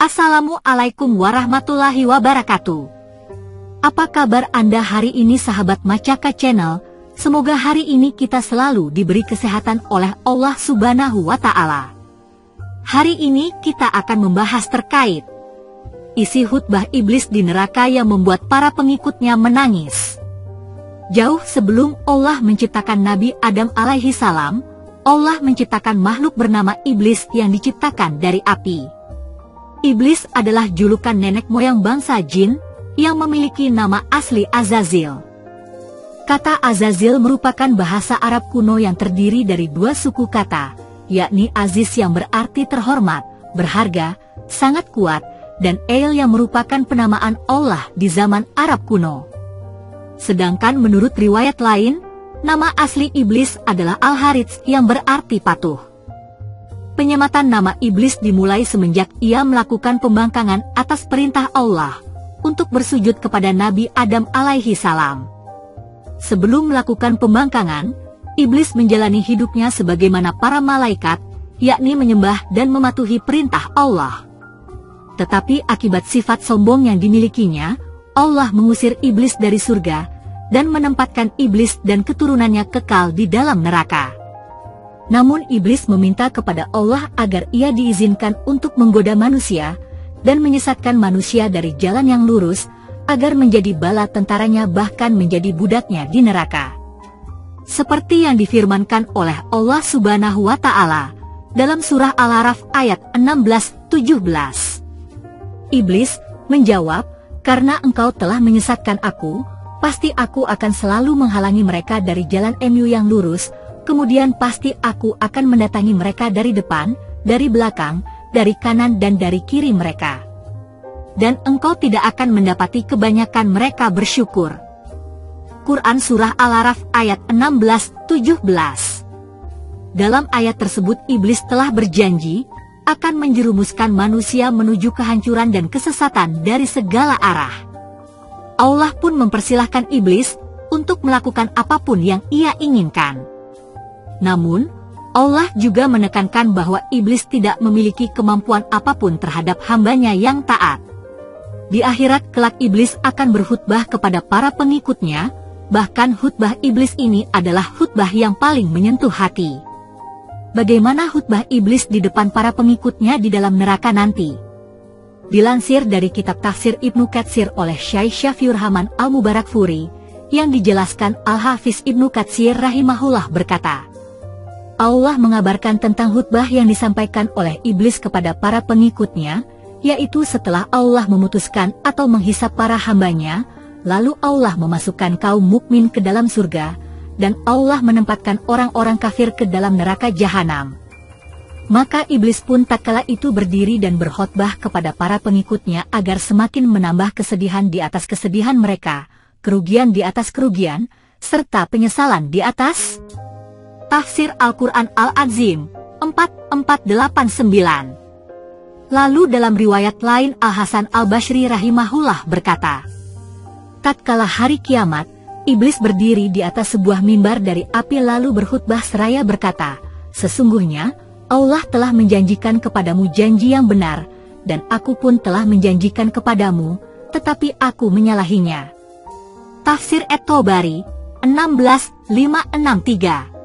Assalamualaikum warahmatullahi wabarakatuh. Apa kabar Anda hari ini sahabat Macaka Channel? Semoga hari ini kita selalu diberi kesehatan oleh Allah Subhanahu wa Ta'ala. Hari ini kita akan membahas terkait isi khutbah iblis di neraka yang membuat para pengikutnya menangis. Jauh sebelum Allah menciptakan Nabi Adam alaihi salam, Allah menciptakan makhluk bernama iblis yang diciptakan dari api. Iblis adalah julukan nenek moyang bangsa jin yang memiliki nama asli Azazil. Kata Azazil merupakan bahasa Arab kuno yang terdiri dari dua suku kata, yakni Aziz yang berarti terhormat, berharga, sangat kuat, dan El yang merupakan penamaan Allah di zaman Arab kuno. Sedangkan menurut riwayat lain, nama asli iblis adalah Al-Harits yang berarti patuh. Penyematan nama iblis dimulai semenjak ia melakukan pembangkangan atas perintah Allah untuk bersujud kepada Nabi Adam alaihi salam. Sebelum melakukan pembangkangan, iblis menjalani hidupnya sebagaimana para malaikat, yakni menyembah dan mematuhi perintah Allah. Tetapi akibat sifat sombong yang dimilikinya, Allah mengusir iblis dari surga dan menempatkan iblis dan keturunannya kekal di dalam neraka. Namun iblis meminta kepada Allah agar ia diizinkan untuk menggoda manusia dan menyesatkan manusia dari jalan yang lurus agar menjadi bala tentaranya bahkan menjadi budaknya di neraka. Seperti yang difirmankan oleh Allah Subhanahu wa Ta'ala dalam surah Al-A'raf ayat 16-17. Iblis menjawab, "Karena engkau telah menyesatkan aku, pasti aku akan selalu menghalangi mereka dari jalan yang lurus. Kemudian pasti aku akan mendatangi mereka dari depan, dari belakang, dari kanan dan dari kiri mereka. Dan engkau tidak akan mendapati kebanyakan mereka bersyukur." Quran Surah Al-A'raf ayat 16-17. Dalam ayat tersebut iblis telah berjanji akan menjerumuskan manusia menuju kehancuran dan kesesatan dari segala arah. Allah pun mempersilahkan iblis untuk melakukan apapun yang ia inginkan. Namun, Allah juga menekankan bahwa iblis tidak memiliki kemampuan apapun terhadap hambanya yang taat. Di akhirat kelak iblis akan berkhutbah kepada para pengikutnya, bahkan khutbah iblis ini adalah khutbah yang paling menyentuh hati. Bagaimana khutbah iblis di depan para pengikutnya di dalam neraka nanti? Dilansir dari kitab tafsir Ibnu Katsir oleh Syekh Syafiur Rahman Al-Mubarakfuri, yang dijelaskan Al-Hafiz Ibnu Katsir rahimahullah berkata, Allah mengabarkan tentang khutbah yang disampaikan oleh iblis kepada para pengikutnya, yaitu setelah Allah memutuskan atau menghisap para hambanya, lalu Allah memasukkan kaum mukmin ke dalam surga, dan Allah menempatkan orang-orang kafir ke dalam neraka jahanam. Maka iblis pun tatkala itu berdiri dan berkhutbah kepada para pengikutnya agar semakin menambah kesedihan di atas kesedihan mereka, kerugian di atas kerugian, serta penyesalan di atas. Tafsir Al-Quran Al-Azim 4489. Lalu dalam riwayat lain Al-Hasan Al-Basri rahimahullah berkata, tatkala hari kiamat, iblis berdiri di atas sebuah mimbar dari api lalu berkhutbah seraya berkata, sesungguhnya Allah telah menjanjikan kepadamu janji yang benar, dan aku pun telah menjanjikan kepadamu, tetapi aku menyalahinya. Tafsir At-Tabari 16563.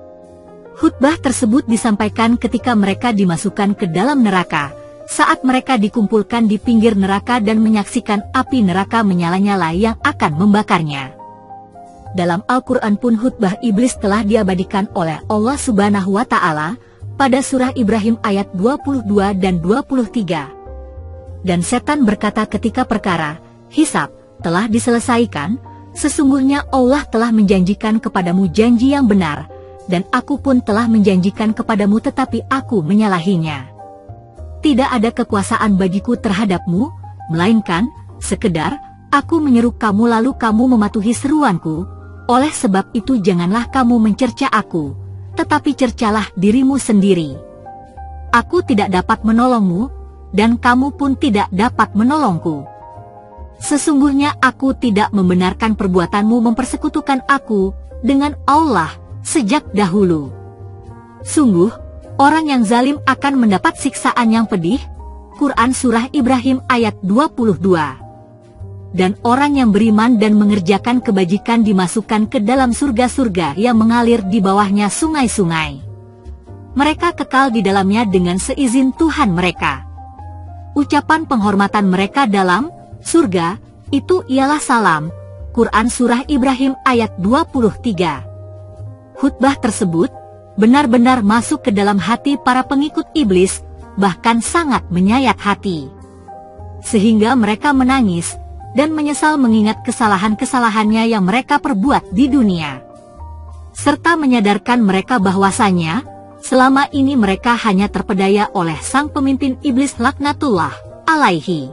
Khutbah tersebut disampaikan ketika mereka dimasukkan ke dalam neraka, saat mereka dikumpulkan di pinggir neraka dan menyaksikan api neraka menyala-nyala yang akan membakarnya. Dalam Al-Quran pun khutbah iblis telah diabadikan oleh Allah Subhanahu wa Ta'ala pada surah Ibrahim ayat 22 dan 23. Dan setan berkata ketika perkara hisab telah diselesaikan, sesungguhnya Allah telah menjanjikan kepadamu janji yang benar, dan aku pun telah menjanjikan kepadamu tetapi aku menyalahinya. Tidak ada kekuasaan bagiku terhadapmu, melainkan sekedar aku menyeru kamu lalu kamu mematuhi seruanku. Oleh sebab itu janganlah kamu mencerca aku, tetapi cercalah dirimu sendiri. Aku tidak dapat menolongmu, dan kamu pun tidak dapat menolongku. Sesungguhnya aku tidak membenarkan perbuatanmu mempersekutukan aku dengan Allah sejak dahulu. Sungguh, orang yang zalim akan mendapat siksaan yang pedih. Al-Quran Surah Ibrahim ayat 22. Dan orang yang beriman dan mengerjakan kebajikan dimasukkan ke dalam surga-surga yang mengalir di bawahnya sungai-sungai. Mereka kekal di dalamnya dengan seizin Tuhan mereka. Ucapan penghormatan mereka dalam surga itu ialah salam. Quran Surah Ibrahim ayat 23. Khutbah tersebut benar-benar masuk ke dalam hati para pengikut iblis, bahkan sangat menyayat hati. Sehingga mereka menangis dan menyesal mengingat kesalahan-kesalahannya yang mereka perbuat di dunia. Serta menyadarkan mereka bahwasanya selama ini mereka hanya terpedaya oleh sang pemimpin iblis laknatullah alaihi.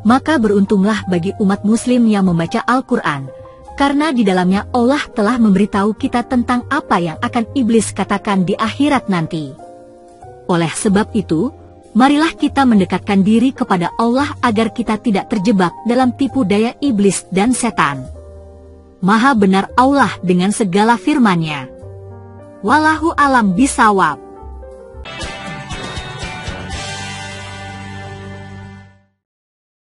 Maka beruntunglah bagi umat muslim yang membaca Al-Quran, karena di dalamnya Allah telah memberitahu kita tentang apa yang akan iblis katakan di akhirat nanti. Oleh sebab itu, marilah kita mendekatkan diri kepada Allah agar kita tidak terjebak dalam tipu daya iblis dan setan. Maha benar Allah dengan segala firman-Nya. Wallahu alam bisawab.